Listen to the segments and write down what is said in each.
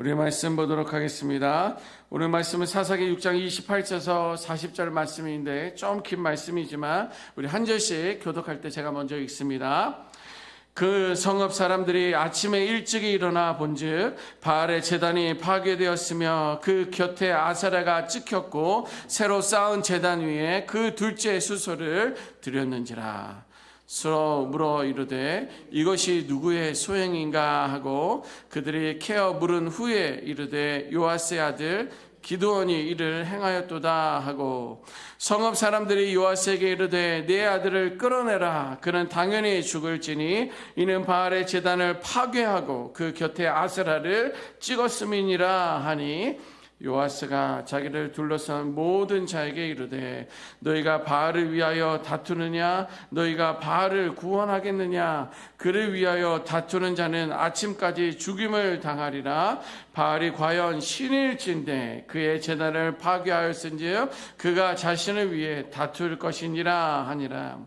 우리 말씀 보도록 하겠습니다. 오늘 말씀은 사사기 6장 28절에서 40절 말씀인데 좀 긴 말씀이지만 우리 한 절씩 교독할 때 제가 먼저 읽습니다. 그 성읍 사람들이 아침에 일찍이 일어나 본즉 바알의 제단이 파괴되었으며 그 곁에 아사라가 찍혔고 새로 쌓은 제단 위에 그 둘째 수소를 드렸는지라. 서로 물어 이르되 이것이 누구의 소행인가 하고 그들이 캐어 물은 후에 이르되 요아스의 아들 기드온이 이를 행하였도다 하고 성읍 사람들이 요아스에게 이르되 네 아들을 끌어내라 그는 당연히 죽을지니 이는 바알의 제단을 파괴하고 그 곁에 아세라를 찍었음이니라 하니 요아스가 자기를 둘러싼 모든 자에게 이르되 너희가 바알을 위하여 다투느냐 너희가 바알을 구원하겠느냐 그를 위하여 다투는 자는 아침까지 죽임을 당하리라. 바알이 과연 신일진데 그의 제단을 파괴하였은즉 그가 자신을 위해 다툴 것이니라 하니라.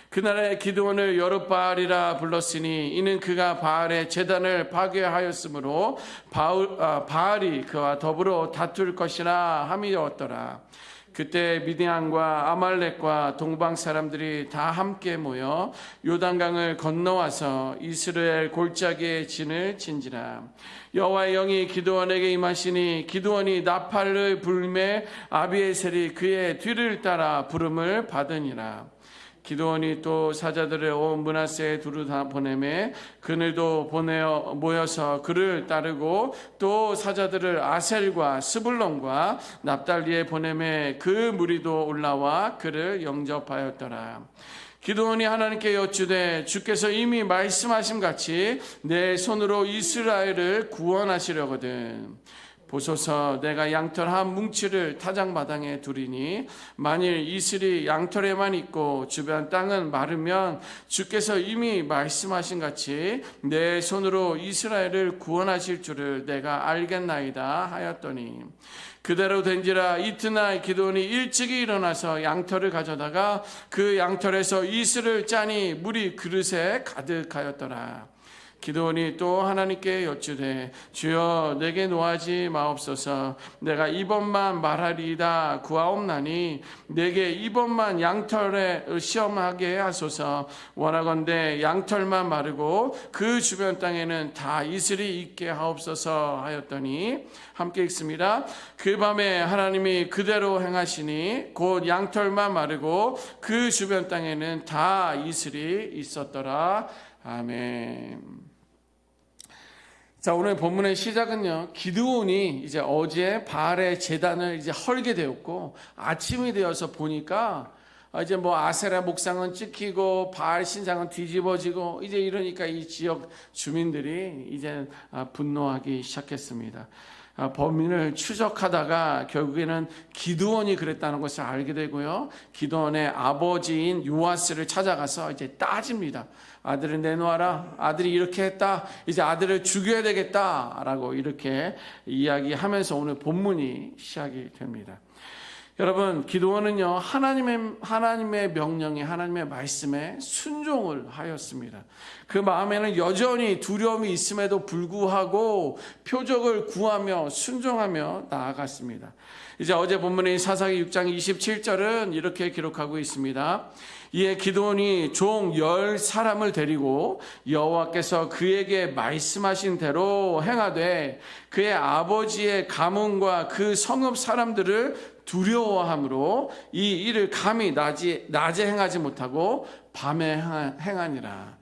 그날에 기드온을 여룻바알이라 불렀으니 이는 그가 바알의 제단을 파괴하였으므로 바알이 그와 더불어 다툴 것이라 함이었더라. 그때 미디안과 아말렉과 동방 사람들이 다 함께 모여 요단강을 건너와서 이스라엘 골짜기에 진을 친지라. 여호와의 영이 기드온에게 임하시니 기드온이 나팔을 불매 아비에셀이 그의 뒤를 따라 부름을 받으니라. 기드온이 또 사자들을 온 므낫세에 두루 다 보내매 그들도 모여서 그를 따르고 또 사자들을 아셀과 스불론과 납달리에 보내매 그 무리도 올라와 그를 영접하였더라. 기드온이 하나님께 여쭈되 주께서 이미 말씀하신 같이 내 손으로 이스라엘을 구원하시려거든 보소서 내가 양털 한 뭉치를 타작마당에 두리니 만일 이슬이 양털에만 있고 주변 땅은 마르면 주께서 이미 말씀하신 같이 내 손으로 이스라엘을 구원하실 줄을 내가 알겠나이다 하였더니 그대로 된지라. 이튿날 기드온이 일찍이 일어나서 양털을 가져다가 그 양털에서 이슬을 짜니 물이 그릇에 가득하였더라. 기드온이 또 하나님께 여쭈되 주여 내게 노하지 마옵소서. 내가 이번만 말하리이다 구하옵나니 내게 이번만 양털에 시험하게 하소서. 원하건대 양털만 마르고 그 주변 땅에는 다 이슬이 있게 하옵소서 하였더니 함께 읽습니다. 그 밤에 하나님이 그대로 행하시니 곧 양털만 마르고 그 주변 땅에는 다 이슬이 있었더라. 아멘. 자, 오늘 본문의 시작은요, 기드온이 이제 어제 바알의 제단을 이제 헐게 되었고, 아침이 되어서 보니까, 이제 뭐 아세라 목상은 찍히고, 바알 신상은 뒤집어지고, 이제 이러니까 이 지역 주민들이 이제 분노하기 시작했습니다. 범인을 추적하다가 결국에는 기드온이 그랬다는 것을 알게 되고요. 기드온의 아버지인 요아스를 찾아가서 이제 따집니다. 아들을 내놓아라. 아들이 이렇게 했다. 이제 아들을 죽여야 되겠다라고 이렇게 이야기하면서 오늘 본문이 시작이 됩니다. 여러분, 기드온은요 하나님의 명령에 하나님의 말씀에 순종을 하였습니다. 그 마음에는 여전히 두려움이 있음에도 불구하고 표적을 구하며 순종하며 나아갔습니다. 이제 어제 본문의 사사기 6장 27절은 이렇게 기록하고 있습니다. 이에 기드온이 종 10사람을 데리고 여호와께서 그에게 말씀하신 대로 행하되 그의 아버지의 가문과 그 성읍 사람들을 두려워함으로 이 일을 감히 낮에 행하지 못하고 밤에 행하니라.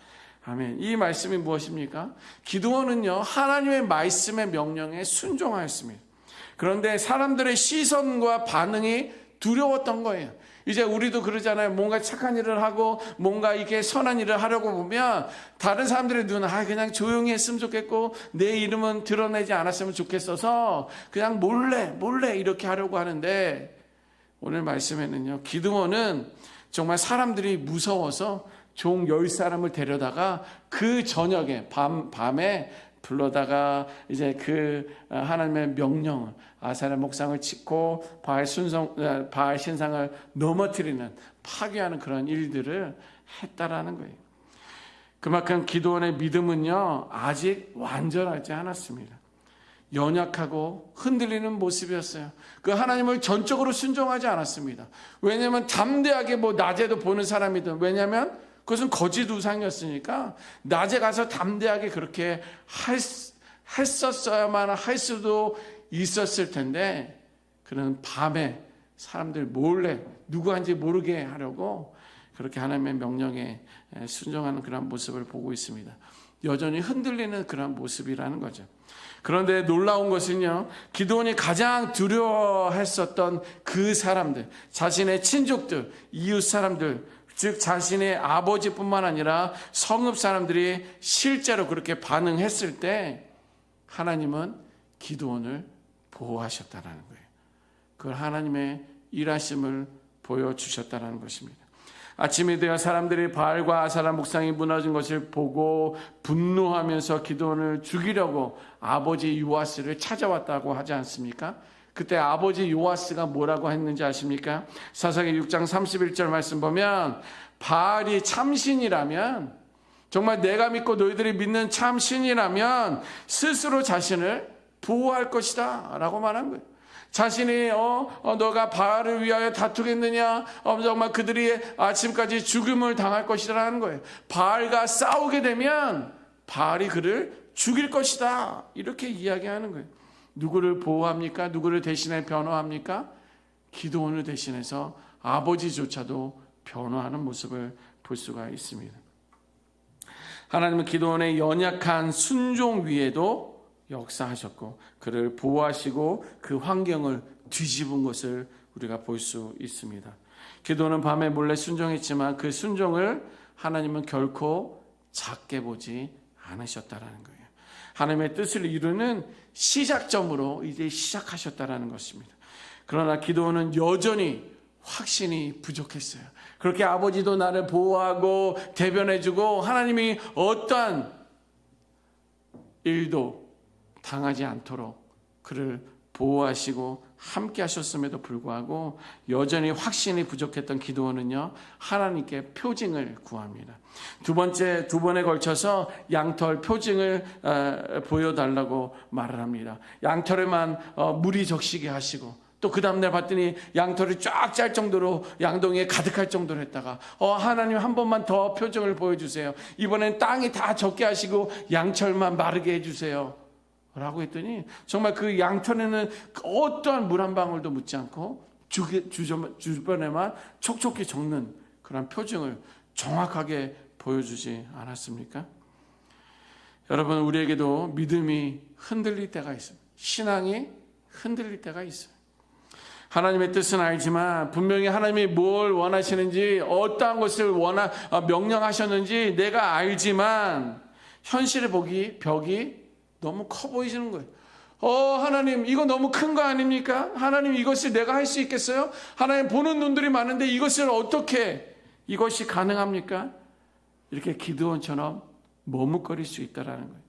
아멘. 이 말씀이 무엇입니까? 기드온은요 하나님의 말씀의 명령에 순종하였습니다. 그런데 사람들의 시선과 반응이 두려웠던 거예요. 이제 우리도 그러잖아요. 뭔가 착한 일을 하고 뭔가 이렇게 선한 일을 하려고 보면 다른 사람들의 눈은 그냥 조용히 했으면 좋겠고 내 이름은 드러내지 않았으면 좋겠어서 그냥 몰래 이렇게 하려고 하는데 오늘 말씀에는요. 기드온은 정말 사람들이 무서워서 종 10사람을 데려다가 그 저녁에 밤에 불러다가 이제 그 하나님의 명령을 아세라 목상을 짓고 바알 신상을 넘어뜨리는 파괴하는 그런 일들을 했다라는 거예요. 그만큼 기드온의 믿음은요 아직 완전하지 않았습니다. 연약하고 흔들리는 모습이었어요. 그 하나님을 전적으로 순종하지 않았습니다. 왜냐하면 담대하게 낮에도 보는 사람이든, 왜냐하면 그것은 거짓 우상이었으니까 낮에 가서 담대하게 그렇게 했었어야만 할 수도 있었을 텐데, 그는 밤에 사람들 몰래 누구한지 모르게 하려고 그렇게 하나님의 명령에 순종하는 그런 모습을 보고 있습니다. 여전히 흔들리는 그런 모습이라는 거죠. 그런데 놀라운 것은요, 기드온이 가장 두려워했었던 그 사람들, 자신의 친족들, 이웃 사람들, 즉 자신의 아버지뿐만 아니라 성읍 사람들이 실제로 그렇게 반응했을 때 하나님은 기드온을 보호하셨다는 거예요. 그걸 하나님의 일하심을 보여주셨다는 것입니다. 아침이 되어 사람들이 바알과 아사라 목상이 무너진 것을 보고 분노하면서 기드온을 죽이려고 아버지 요아스를 찾아왔다고 하지 않습니까? 그때 아버지 요아스가 뭐라고 했는지 아십니까? 사사기 6장 31절 말씀 보면, 바알이 참신이라면, 정말 내가 믿고 너희들이 믿는 참신이라면 스스로 자신을 보호할 것이다 라고 말한 거예요. 자신이 너가 바알을 위하여 다투겠느냐, 정말 그들이 아침까지 죽음을 당할 것이라는 거예요. 바알과 싸우게 되면 바알이 그를 죽일 것이다, 이렇게 이야기하는 거예요. 누구를 보호합니까? 누구를 대신해 변호합니까? 기드온을 대신해서 아버지조차도 변호하는 모습을 볼 수가 있습니다. 하나님은 기드온의 연약한 순종 위에도 역사하셨고 그를 보호하시고 그 환경을 뒤집은 것을 우리가 볼 수 있습니다. 기드온은 밤에 몰래 순종했지만 그 순종을 하나님은 결코 작게 보지 않으셨다라는 거예요. 하나님의 뜻을 이루는 시작점으로 이제 시작하셨다라는 것입니다. 그러나 기드온은 여전히 확신이 부족했어요. 그렇게 아버지도 나를 보호하고 대변해주고 하나님이 어떠한 일도 당하지 않도록 그를 보호하시고 함께 하셨음에도 불구하고 여전히 확신이 부족했던 기드온은요, 하나님께 표징을 구합니다. 두 번에 걸쳐서 양털 표징을 보여달라고 말을 합니다. 양털에만 물이 적시게 하시고, 또 그 다음날 봤더니 양털이 쫙 짤 정도로 양동이에 가득할 정도로 했다가 하나님 한 번만 더 표징을 보여주세요. 이번엔 땅이 다 적게 하시고 양철만 마르게 해주세요 라고 했더니 정말 그 양털에는 어떠한 물 한 방울도 묻지 않고 주변에만 촉촉히 적는 그런 표징을 정확하게 보여주지 않았습니까? 여러분, 우리에게도 믿음이 흔들릴 때가 있습니다. 신앙이 흔들릴 때가 있어요. 하나님의 뜻은 알지만 분명히 하나님이 뭘 원하시는지, 어떠한 것을 명령하셨는지 내가 알지만 현실의 벽이 너무 커 보이시는 거예요. 하나님, 이거 너무 큰 거 아닙니까? 하나님, 이것을 내가 할 수 있겠어요? 하나님, 보는 눈들이 많은데 이것을 어떻게, 이것이 가능합니까? 이렇게 기드온처럼 머뭇거릴 수 있다라는 거예요.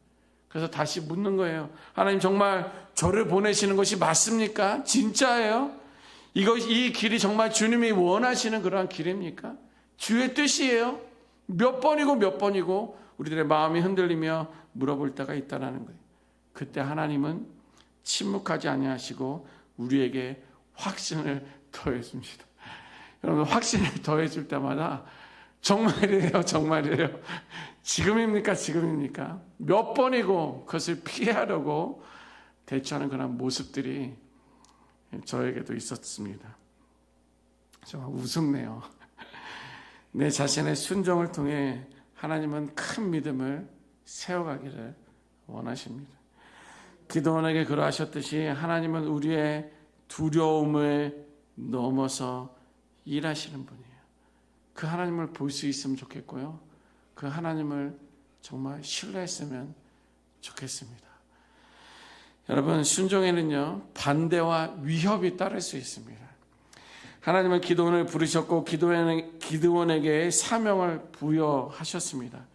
그래서 다시 묻는 거예요. 하나님, 정말 저를 보내시는 것이 맞습니까? 진짜예요? 이 길이 정말 주님이 원하시는 그러한 길입니까? 주의 뜻이에요? 몇 번이고 우리들의 마음이 흔들리며 물어볼 때가 있다라는 거예요. 그때 하나님은 침묵하지 아니하시고 우리에게 확신을 더해줍니다. 여러분, 확신을 더해줄 때마다 정말이에요. 지금입니까? 몇 번이고 그것을 피하려고 대처하는 그런 모습들이 저에게도 있었습니다. 정말 우습네요. 내 자신의 순종을 통해 하나님은 큰 믿음을 세워가기를 원하십니다. 기드온에게 그러하셨듯이 하나님은 우리의 두려움을 넘어서 일하시는 분이에요. 그 하나님을 볼 수 있으면 좋겠고요. 그 하나님을 정말 신뢰했으면 좋겠습니다. 여러분, 순종에는요, 반대와 위협이 따를 수 있습니다. 하나님은 기드온을 부르셨고 기드온에게 사명을 부여하셨습니다.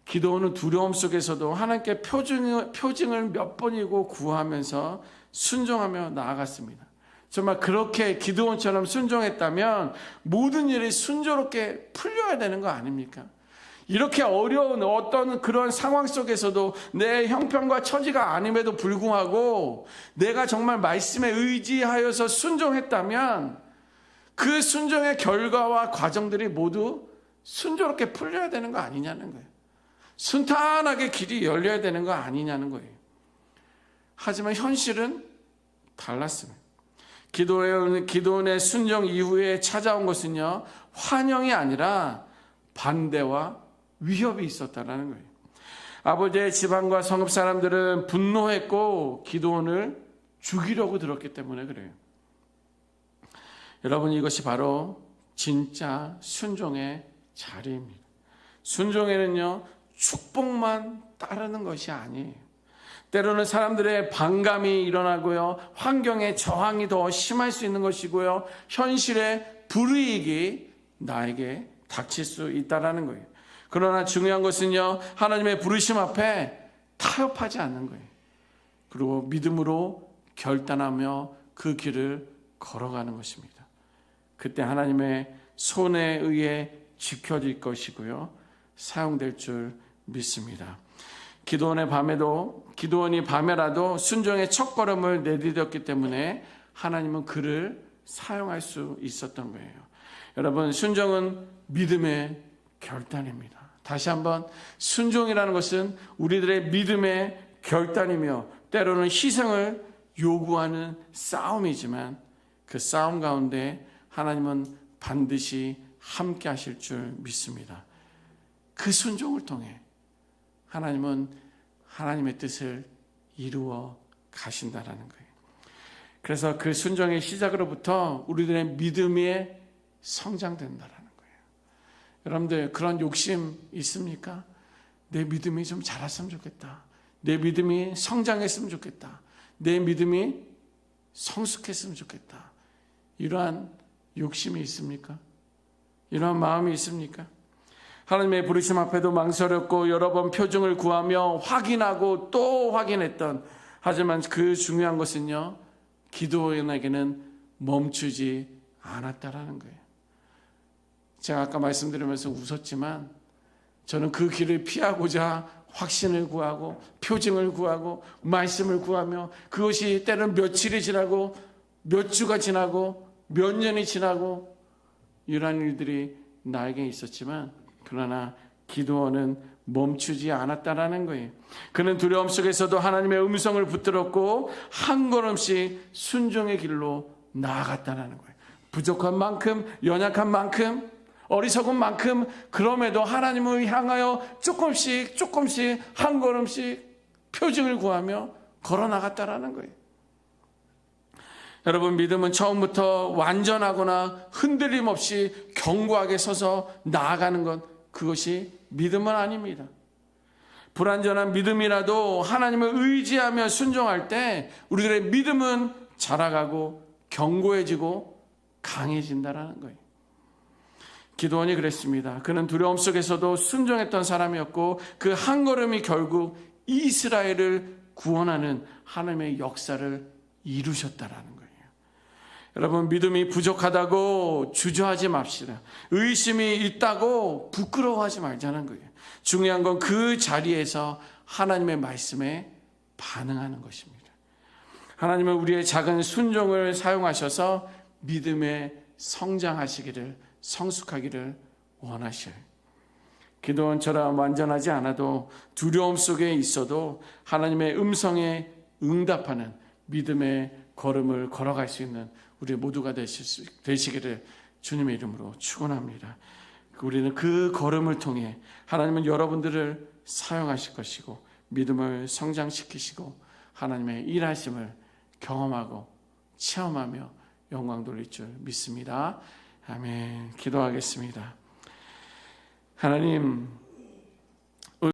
기드온은 두려움 속에서도 하나님께 표징을 몇 번이고 구하면서 순종하며 나아갔습니다. 정말 그렇게 기드온처럼 순종했다면 모든 일이 순조롭게 풀려야 되는 거 아닙니까? 이렇게 어려운 어떤 그런 상황 속에서도 내 형편과 처지가 아님에도 불구하고 내가 정말 말씀에 의지하여서 순종했다면 그 순종의 결과와 과정들이 모두 순조롭게 풀려야 되는 거 아니냐는 거예요. 순탄하게 길이 열려야 되는 거 아니냐는 거예요. 하지만 현실은 달랐습니다. 기도원의 순종 이후에 찾아온 것은요, 환영이 아니라 반대와 위협이 있었다는 거예요. 아버지의 지방과 성읍 사람들은 분노했고 기도원을 죽이려고 들었기 때문에 그래요. 여러분, 이것이 바로 진짜 순종의 자리입니다. 순종에는요, 축복만 따르는 것이 아니에요. 때로는 사람들의 반감이 일어나고요, 환경의 저항이 더 심할 수 있는 것이고요, 현실의 불이익이 나에게 닥칠 수 있다는 거예요. 그러나 중요한 것은요, 하나님의 부르심 앞에 타협하지 않는 거예요. 그리고 믿음으로 결단하며 그 길을 걸어가는 것입니다. 그때 하나님의 손에 의해 지켜질 것이고요, 사용될 줄 믿습니다. 기도원이 밤에라도 순종의 첫걸음을 내디뎠기 때문에 하나님은 그를 사용할 수 있었던 거예요. 여러분, 순종은 믿음의 결단입니다. 다시 한번, 순종이라는 것은 우리들의 믿음의 결단이며 때로는 희생을 요구하는 싸움이지만 그 싸움 가운데 하나님은 반드시 함께 하실 줄 믿습니다. 그 순종을 통해 하나님은 하나님의 뜻을 이루어 가신다라는 거예요. 그래서 그 순종의 시작으로부터 우리들의 믿음이 성장된다라는 거예요. 여러분들, 그런 욕심 있습니까? 내 믿음이 좀 자랐으면 좋겠다. 내 믿음이 성장했으면 좋겠다. 내 믿음이 성숙했으면 좋겠다. 이러한 욕심이 있습니까? 이러한 마음이 있습니까? 하나님의 부르심 앞에도 망설였고 여러 번 표징을 구하며 확인하고 또 확인했던, 하지만 그 중요한 것은요, 기도원에게는 멈추지 않았다라는 거예요. 제가 아까 말씀드리면서 웃었지만 저는 그 길을 피하고자 확신을 구하고 표징을 구하고 말씀을 구하며 그것이 때로는 며칠이 지나고 몇 주가 지나고 몇 년이 지나고 이러한 일들이 나에게 있었지만, 그러나 기도원은 멈추지 않았다라는 거예요. 그는 두려움 속에서도 하나님의 음성을 붙들었고 한 걸음씩 순종의 길로 나아갔다라는 거예요. 부족한 만큼, 연약한 만큼, 어리석은 만큼, 그럼에도 하나님을 향하여 조금씩 한 걸음씩 표징을 구하며 걸어 나갔다라는 거예요. 여러분, 믿음은 처음부터 완전하거나 흔들림 없이 견고하게 서서 나아가는 것, 그것이 믿음은 아닙니다. 불완전한 믿음이라도 하나님을 의지하며 순종할 때 우리들의 믿음은 자라가고 견고해지고 강해진다는 거예요. 기도원이 그랬습니다. 그는 두려움 속에서도 순종했던 사람이었고 그 한 걸음이 결국 이스라엘을 구원하는 하나님의 역사를 이루셨다라는 거예요. 여러분, 믿음이 부족하다고 주저하지 맙시다. 의심이 있다고 부끄러워하지 말자는 거예요. 중요한 건 그 자리에서 하나님의 말씀에 반응하는 것입니다. 하나님은 우리의 작은 순종을 사용하셔서 믿음에 성장하시기를, 성숙하기를 원하셔요. 기도원처럼 완전하지 않아도 두려움 속에 있어도 하나님의 음성에 응답하는 믿음의 걸음을 걸어갈 수 있는 우리 모두가 되시기를 주님의 이름으로 축원합니다. 우리는 그 걸음을 통해 하나님은 여러분들을 사용하실 것이고 믿음을 성장시키시고 하나님의 일하심을 경험하고 체험하며 영광 돌릴 줄 믿습니다. 아멘. 기도하겠습니다. 하나님,